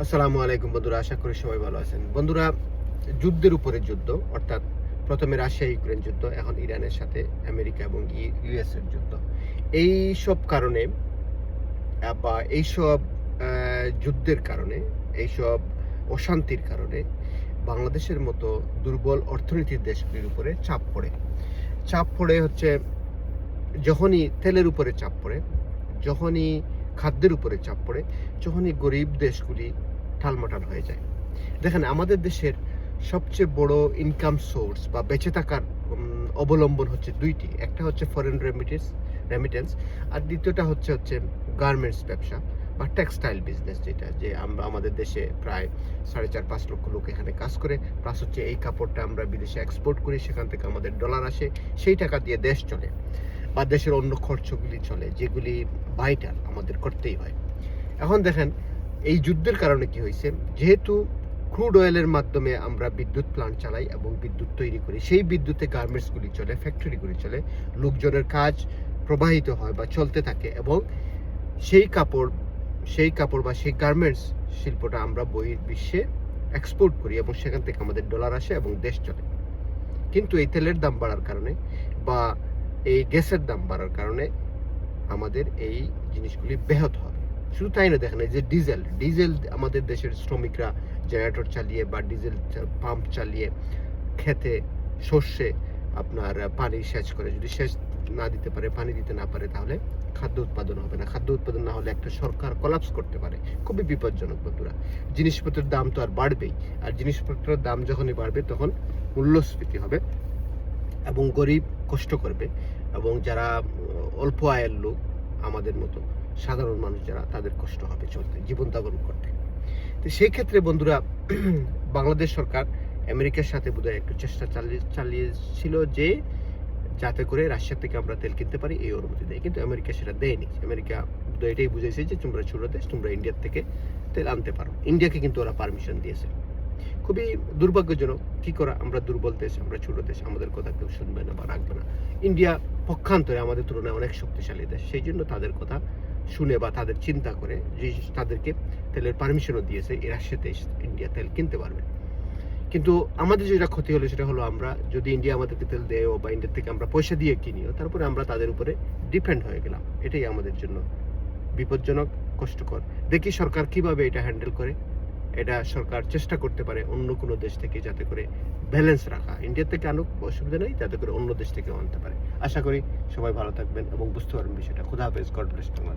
আসসালামু আলাইকুম বন্ধুরা, আশা করি সবাই ভালো আছেন। বন্ধুরা, যুদ্ধের উপরে যুদ্ধ, অর্থাৎ প্রথমে রাশিয়া ইউক্রেন যুদ্ধ, এখন ইরানের সাথে আমেরিকা এবং ইউএস এর যুদ্ধ। এই সব কারণে বা এইসব যুদ্ধের কারণে, এইসব অশান্তির কারণে বাংলাদেশের মতো দুর্বল অর্থনীতির দেশগুলির উপরে চাপ পড়ে হচ্ছে যখনই তেলের উপরে চাপ পড়ে, যখনই খাদ্যের উপরে চাপ পড়ে, যখনই গরিব দেশগুলি টালমাটাল হয়ে যায়। দেখেন, আমাদের দেশের সবচেয়ে বড় ইনকাম সোর্স বা বেঁচে থাকার অবলম্বন হচ্ছে দুইটি। একটা হচ্ছে ফরেন রেমিটেন্স, আর দ্বিতীয়টা হচ্ছে গার্মেন্টস ব্যবসা বা টেক্সটাইল বিজনেস, যেটা যে আমরা আমাদের দেশে প্রায় 4.5-5 লক্ষ লোক এখানে কাজ করে, প্লাস হচ্ছে এই কাপড়টা আমরা বিদেশে এক্সপোর্ট করি, সেখান থেকে আমাদের ডলার আসে, সেই টাকা দিয়ে দেশ চলে বা দেশের অন্য খরচগুলি চলে, যেগুলি ভাইটাল আমাদের করতেই হয়। এখন দেখেন, এই যুদ্ধের কারণে কি হয়েছে, যেহেতু ক্রুড অয়েলের মাধ্যমে আমরা বিদ্যুৎ প্লান্ট চালাই এবং বিদ্যুৎ তৈরি করি, সেই বিদ্যুতে গার্মেন্টসগুলি চলে, ফ্যাক্টরিগুলি চলে, লোকজনের কাজ প্রবাহিত হয় বা চলতে থাকে, এবং সেই কাপড় বা সেই গার্মেন্টস শিল্পটা আমরা বহির্বিশ্বে এক্সপোর্ট করি এবং সেখান থেকে আমাদের ডলার আসে এবং দেশ চলে। কিন্তু এই তেলের দাম বাড়ার কারণে বা এই গ্যাসের দাম বাড়ার কারণে আমাদের এই জিনিসগুলি ব্যাহত হবে। শুধু তাই না, দেখেন, এই যে ডিজেল আমাদের দেশের শ্রমিকরা জেনারেটর চালিয়ে বা ডিজেল পাম্প চালিয়ে খেতে শস্যে আপনার পানি সেচ করে। যদি সেচ না দিতে পারে, পানি দিতে না পারে, তাহলে খাদ্য উৎপাদন হবে না। খাদ্য উৎপাদন না হলে একটা সরকার কোলাপস করতে পারে। খুবই বিপজ্জনক বন্ধুরা। জিনিসপত্রের দাম তো আর বাড়বেই, আর জিনিসপত্রের দাম যখনই বাড়বে তখন মূল্যস্ফীতি হবে এবং গরিব কষ্ট করবে, এবং যারা অল্প আয়ের লোক, আমাদের মতো সাধারণ মানুষ যারা, তাদের কষ্ট হবে চলতে, জীবনযাপন করতে। তো সেই ক্ষেত্রে বন্ধুরা, বাংলাদেশ সরকার আমেরিকার সাথে বোধহয় একটু চেষ্টা চালিয়েছিল যে যাতে করে রাশিয়া থেকে আমরা তেল কিনতে পারি, এই অনুমতি দেয়। কিন্তু আমেরিকা সেটা দেয়নি। আমেরিকা এটাই বুঝেছে যে তোমরা ছোট দেশ, তোমরা ইন্ডিয়ার থেকে তেল আনতে পারো। ইন্ডিয়াকে কিন্তু ওরা পারমিশন দিয়েছে। খুবই দুর্ভাগ্যজনক। কি করা, আমরা দুর্বল দেশ, আমরা ছোট দেশ, আমাদের কথা কেউ শুনবে না বা রাখবে না। ইন্ডিয়া পক্ষান্তরে আমাদের তুলনায় অনেক শক্তিশালী দেশ, সেই জন্য তাদের কথা শুনে বা তাদের চিন্তা করে যে তাদেরকে তেলের পারমিশনও দিয়েছে, এর সাথে ইন্ডিয়া তেল কিনতে পারবে। কিন্তু আমাদের যেটা ক্ষতি হলো সেটা হলো, আমরা যদি ইন্ডিয়া আমাদেরকে তেল দেয়ও বা ইন্ডিয়া থেকে আমরা পয়সা দিয়ে কিনিও, তারপরে আমরা তাদের উপরে ডিপেন্ড হয়ে গেলাম। এটাই আমাদের জন্য বিপজ্জনক, কষ্টকর। দেখি সরকার কিভাবে এটা হ্যান্ডেল করে। এটা সরকার চেষ্টা করতে পারে অন্য কোনো দেশ থেকে, যাতে করে ব্যালেন্স রাখা। ইন্ডিয়া থেকে আনুক, অসুবিধা নেই, যাতে করে অন্য দেশ থেকেও আনতে পারে। আশা করি সবাই ভালো থাকবেন এবং বুঝতে পারবেন বিষয়টা। খোদা হাফেজ, গড ব্লেস বাংলাদেশ।